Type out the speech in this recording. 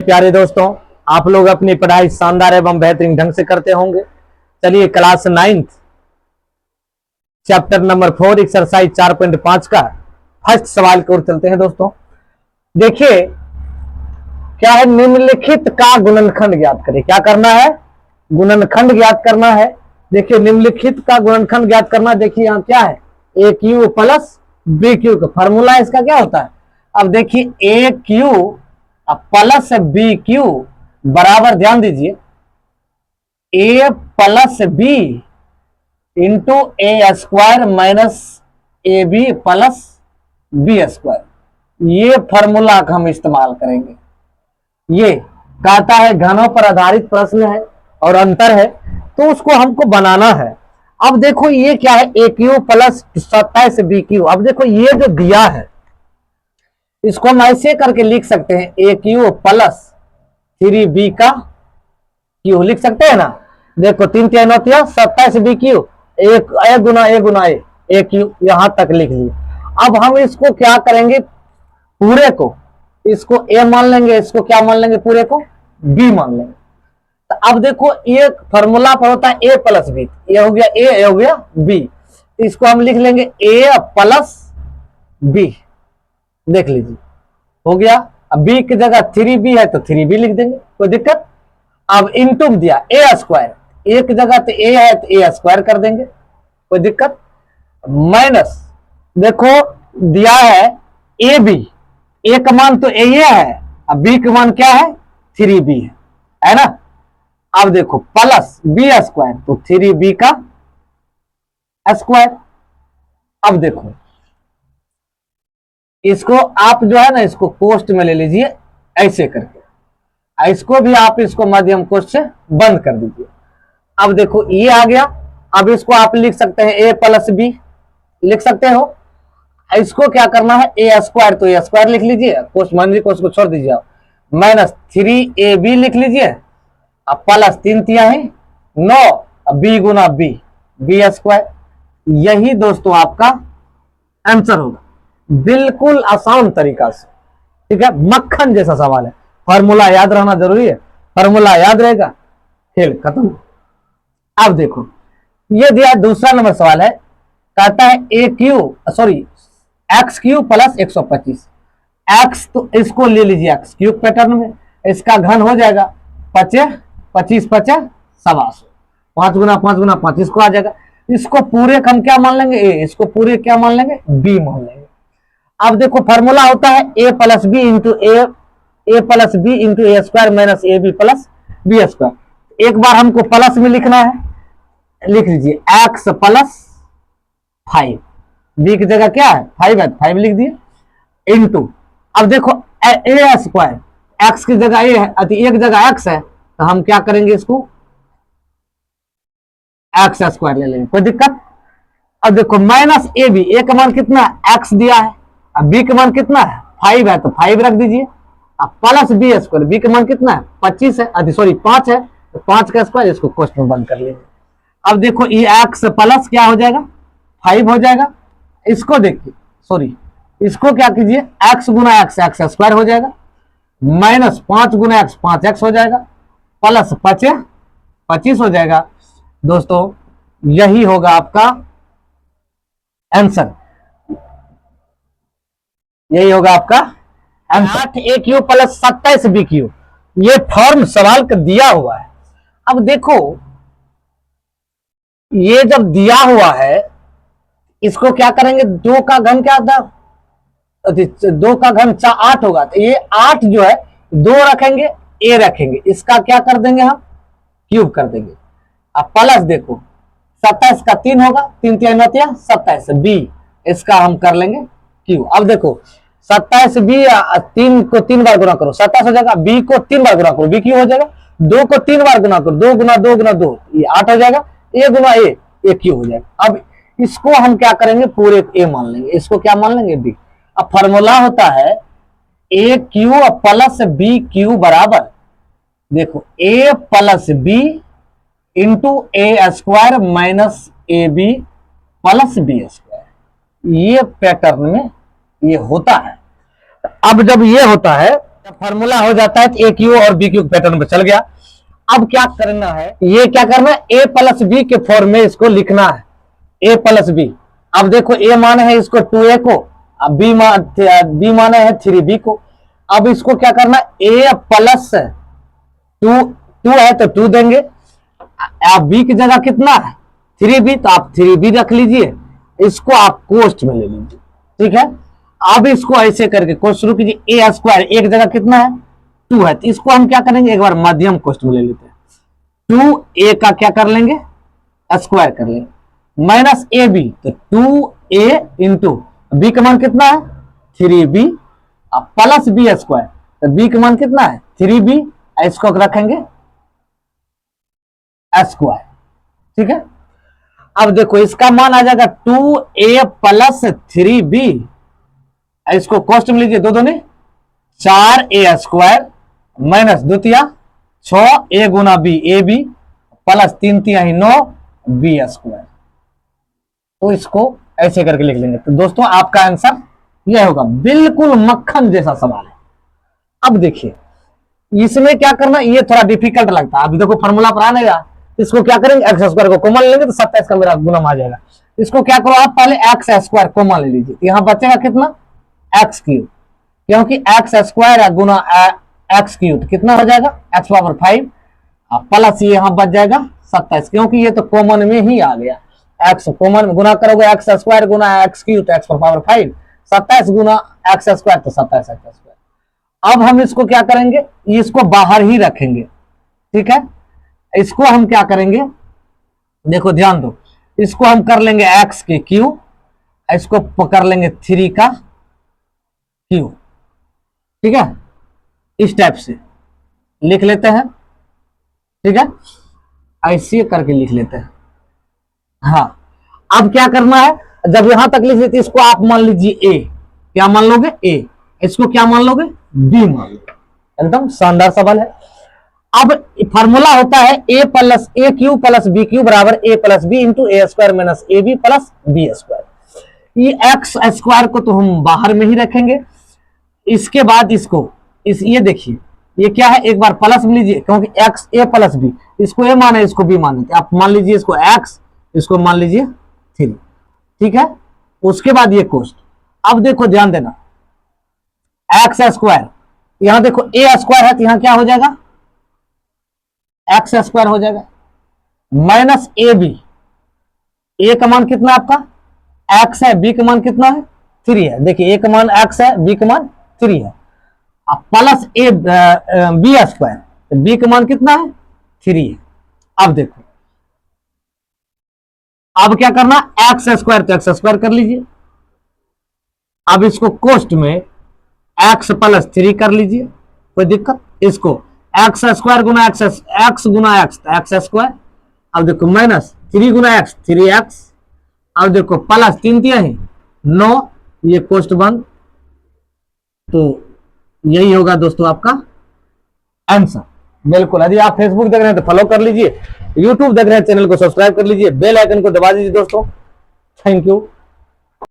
प्यारे दोस्तों, आप लोग अपनी पढ़ाई शानदार एवं बेहतरीन ढंग से करते होंगे। चलिए क्लास 9 चैप्टर नंबर 4 एक्सरसाइज 4.5 का फर्स्ट सवाल की ओर चलते हैं। दोस्तों देखिए क्या है, निम्नलिखित का गुणनखंड ज्ञात करें। क्या करना है? गुणनखंड ज्ञात करना है। देखिए निम्नलिखित का गुणनखंड ज्ञात करना। देखिए यहाँ क्या है, a cube plus b cube का फॉर्मूला इसका क्या होता है। अब देखिए a cube plus b cube बराबर, ध्यान दीजिए, a plus b into a square minus a B plus b square. ये फॉर्मूला का हम इस्तेमाल करेंगे। ये कहता है घनों पर आधारित प्रश्न है और अंतर है, तो उसको हमको बनाना है। अब देखो ये क्या है, a cube plus 27 B Q. अब देखो ये जो दिया है इसको हम ऐसे करके लिख सकते हैं, ए क्यू प्लस 3b का क्यू लिख सकते हैं ना। देखो 3 3 होती 27 बी क्यू, एक ए गुना ए क्यू, यहां तक लिख लिए। अब हम इसको क्या करेंगे, पूरे को इसको ए मान लेंगे, इसको क्या मान लेंगे, पूरे को बी मान लेंगे। तो अब देखो ये फॉर्मूला पर होता है ए प्लस बी, ये हो गया ए, ये हो गया बी। इसको हम लिख लेंगे ए प्लस बी, देख लीजिए हो गया। अब बी की जगह 3b है तो 3b लिख देंगे, कोई दिक्कत। अब इनटू दिया ए स्क्वायर, ए की जगह तो ए है तो ए स्क्वायर कर देंगे, कोई दिक्कत। माइनस देखो दिया है ए बी, ए का मान तो ए है, अब बी का मान क्या है, 3b है ना। अब देखो प्लस बी स्क्वायर तो 3b का स्क्वायर। अब देखो इसको आप जो है ना, इसको कोष्ट में ले लीजिए ऐसे करके, इसको भी आप इसको मध्यम कोष्ट से बंद कर दीजिए। अब देखो ये आ गया। अब इसको आप लिख सकते हैं ए प्लस बी, लिख सकते हो। इसको क्या करना है, ए स्क्वायर तो ए स्क्वायर लिख लीजिए, कोष्ट मंदी कोष्ट को छोड़ दीजिए, माइनस 3ab लिख लीजिए। अब प्लस 3 तिहाई 9 बी गुना बी, बी स्क्वायर। यही दोस्तों आपका आंसर होगा, बिल्कुल आसान तरीका से। ठीक है, मक्खन जैसा सवाल है। फॉर्मूला याद रहना जरूरी है, फॉर्मूला याद रहेगा खेल खत्म। अब देखो ये दिया दूसरा नंबर सवाल है, कहता है a cube sorry x cube plus 125 x, तो इसको ले लीजिए एक्स क्यूब पैटर्न में, इसका घन हो जाएगा 25 25 50 125, 5 गुना 5 गुना 5 इसको आ जाएगा। इसको पूरे हम क्या मान लेंगे, ए, इसको पूरे क्या मान लेंगे, बी मान लेंगे। अब देखो फॉर्मूला होता है a plus b into a plus b into a square minus a B plus b square. एक बार हमको प्लस में लिखना है, लिख लीजिए एक्स प्लस 5, बी की जगह क्या है 5 है, 5 लिख दिए इंटू। अब देखो ए स्क्वायर, एक्स की जगह ए है, एक जगह एक्स है, तो हम क्या करेंगे, इसको एक्स स्क्वायर ले लेंगे, कोई दिक्कत। अब देखो माइनस ए बी, ए का मान कितना है, एक्स दिया है, अब बी का मान कितना है 5 है तो 5 रख दीजिए। अब प्लस बी स्क्वायर, बी का मान कितना है 25 है, सॉरी 5 है, तो 5 का स्क्वायर, इसको क्वेश्चन में बंद कर लेंगे। अब देखो ये एक्स प्लस क्या हो जाएगा 5 हो जाएगा। इसको देखिए सॉरी इसको क्या कीजिए, एक्स गुना एक्स एक्स स्क्वायर हो जाएगा, माइनस 5 गुना एक्स 5x हो जाएगा, प्लस 25 हो जाएगा। दोस्तों यही होगा आपका आंसर, यही होगा आपका आंसर। 8 ए क्यू प्लस 27 बी क्यू, ये फॉर्म सवाल का दिया हुआ है। अब देखो ये जब दिया हुआ है, इसको क्या करेंगे, 2 का घन क्या था, 2 का घन 8 होगा, तो ये 8 जो है 2 रखेंगे, ए रखेंगे, इसका क्या कर देंगे हम, क्यूब कर देंगे। अब प्लस देखो 27 का 3 होगा, 3 3 27 बी, इसका हम कर लेंगे क्यू। अब देखो 27 बी 3 को 3 बार गुना करो 27 हो जाएगा, बी को 3 बार गुना करो बी क्यू हो जाएगा, 2 को 3 बार गुना करो 2 गुना 2 गुना 2 ये 8 हो जाएगा, ए गुना ए क्यू हो जाएगा। अब इसको हम क्या करेंगे, पूरे ए मान लेंगे, इसको क्या मान लेंगे, बी। अब फॉर्मूला होता है a cube plus b cube बराबर, देखो a plus b into a square minus a B plus b square. ये पैटर्न में ये होता है। अब जब ये होता है फार्मूला हो जाता है तो ए क्यू और बी क्यू पैटर्न पे चल गया। अब क्या करना है, ये क्या करना है, ए प्लस बी के फॉर्म में इसको लिखना है, ए प्लस बी। अब देखो ए माने है इसको 2a को, अब बी माने है 3b को। अब इसको क्या करना, ए प्लस 2 है तो 2 देंगे, आप बी की जगह कितना है 3b, तो आप 3b रख लीजिए, इसको आप कोष्ठ में ले लीजिए, ठीक है। अब इसको ऐसे करके कोष्ठ शुरू कीजिए, ए स्क्वायर एक जगह कितना है 2 है, तो इसको हम क्या करेंगे, एक बार मध्यम कोष्ठ में ले लेते हैं, 2a का क्या कर लेंगे स्क्वायर कर लेंगे, माइनस ए बी, तो 2a इंटू बी का मान कितना है 3b, प्लस बी स्क्वायर, तो बी का मान कितना है 3b, इसको रखेंगे स्क्वायर, ठीक है। अब देखो इसका मान आ जाएगा 2a प्लस 3b, इसको कोष्ठ में लीजिए, दो दूनी 4a स्क्वायर माइनस द्वितीया 6a गुना बी ए बी प्लस 3 तिहाई ही 9 बी स्क्वायर। तो इसको ऐसे करके लिख लेंगे। तो दोस्तों आपका आंसर यह होगा, बिल्कुल मक्खन जैसा सवाल है। अब देखिए इसमें क्या करना, ये थोड़ा डिफिकल्ट लगता है। अभी देखो फॉर्मूला पर आने का, इसको क्या करेंगे एक्स स्क्वायर को कॉमन लेंगे तो 27 का मेरा गुणम आ जाएगा। इसको क्या करो आप पहले एक्स स्क्वायर कॉमन ले लीजिए, यहां बचेगा कितना एक्स क्यूब, क्योंकि एक्स स्क्वायर है गुना एक्स क्यूब कितना हो जाएगा एक्स पावर 5 प्लस ये यहां बच जाएगा 27, क्योंकि ये तो कॉमन में ही आ गया। एक्स कॉमन में गुना करोगे एक्स स्क्वायर गुना एक्स क्यूब तो एक्स पावर 5, 27 गुना एक्स स्क्वायर तो 27 एक्स स्क्वायर। अब हम इसको क्या करेंगे, इसको बाहर ही रखेंगे, ठीक है। इसको हम क्या करेंगे, देखो ध्यान दो, इसको हम कर लेंगे एक्स के क्यू, इसको कर लेंगे 3 का क्यू, ठीक है। इस टाइप से लिख लेते हैं, ठीक है, ऐसे करके लिख लेते हैं। हाँ अब क्या करना है, जब यहां तक लिख लेते इसको आप मान लीजिए ए, क्या मान लोगे ए, इसको क्या मान लोगे बी मान लोगे, एकदम शानदार सवाल है। अब फार्मूला होता है a plus a cube plus b cube बराबर a plus b into a square minus a B plus b square. ये एक्स स्क्वायर को तो हम बाहर में ही रखेंगे, इसके बाद इसको ये देखिए ये क्या है, एक बार प्लस में लीजिए, क्योंकि एक्स ए प्लस बी, इसको ए माने इसको बी माने, आप मान लीजिए इसको एक्स, इसको मान लीजिए 3, ठीक है। उसके बाद ये कोष्ठ, अब देखो ध्यान देना, एक्स स्क्वायर, यहां देखो ए स्क्वायर है तो यहां क्या हो जाएगा एक्स स्क्वायर हो जाएगा, माइनस ए बी, ए का मान कितना आपका एक्स है, बी का मान कितना है 3 है, देखिए ए का मान एक्स है, बी का मान 3 है, plus A B square, B का मान कितना है 3 है। अब देखो अब क्या करना, एक्स स्क्वायर तो एक्स स्क्वायर कर लीजिए, अब इसको कोष्ठ में एक्स प्लस 3 कर लीजिए, कोई दिक्कत, इसको एक्स स्क्वायर गुना एक्स गुना एक्स तो एक्स स्क्वायर, अब देखो माइनस 3 गुना एक्स 3x, अब देखो प्लस 3 तिहाई 9, ये कोष्ठ बंद। तो यही होगा दोस्तों आपका आंसर, बिल्कुल। यदि आप फेसबुक देख रहे हैं तो फॉलो कर लीजिए, यूट्यूब देख रहे हैं चैनल को सब्सक्राइब कर लीजिए, बेल आइकन को दबा दीजिए दोस्तों। Thank you.